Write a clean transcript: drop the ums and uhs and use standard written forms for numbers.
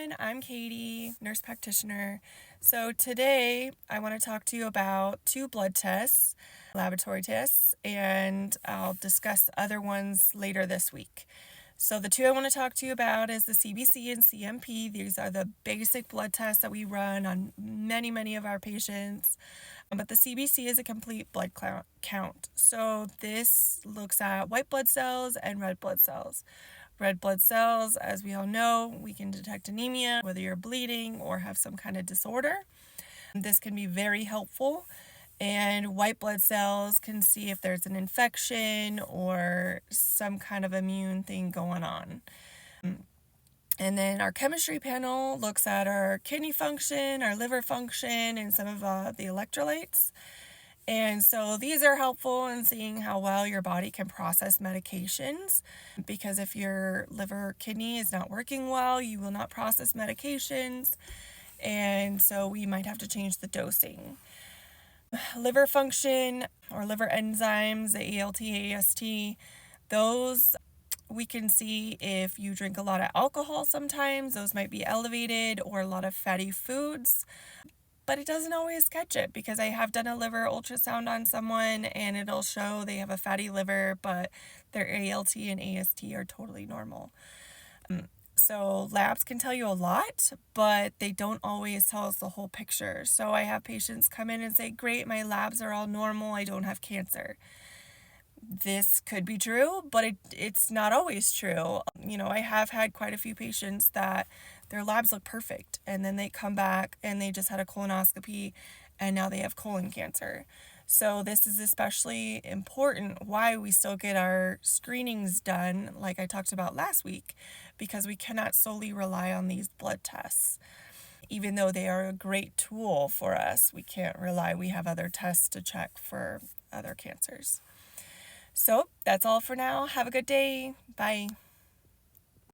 everyone. I'm Katie, nurse practitioner. So today I want to talk to you about two blood tests, laboratory tests, and I'll discuss other ones later this week. So the two I want to talk to you about is the CBC and CMP. These are the basic blood tests that we run on many of our patients. But the CBC is a complete blood count. So this looks at white blood cells and red blood cells. Red blood cells, as we all know, we can detect anemia, whether you're bleeding or have some kind of disorder. This can be very helpful. And white blood cells can see if there's an infection or some kind of immune thing going on. And then our chemistry panel looks at our kidney function, our liver function, and some of the electrolytes. And so these are helpful in seeing how well your body can process medications, because if your liver or kidney is not working well, you will not process medications, and so we might have to change the dosing. Liver function or liver enzymes, the ALT, AST, those we can see if you drink a lot of alcohol sometimes, those might be elevated, or a lot of fatty foods. But it doesn't always catch it, because I have done a liver ultrasound on someone and it'll show they have a fatty liver, but their ALT and AST are totally normal. So labs can tell you a lot, but they don't always tell us the whole picture. So I have patients come in and say, great, my labs are all normal, I don't have cancer. This could be true, but it's not always true. I have had quite a few patients that their labs look perfect, and then they come back and they just had a colonoscopy and now they have colon cancer. So this is especially important why we still get our screenings done, like I talked about last week, because we cannot solely rely on these blood tests. Even though they are a great tool for us, we can't rely. We have other tests to check for other cancers. So that's all for now. Have a good day. Bye.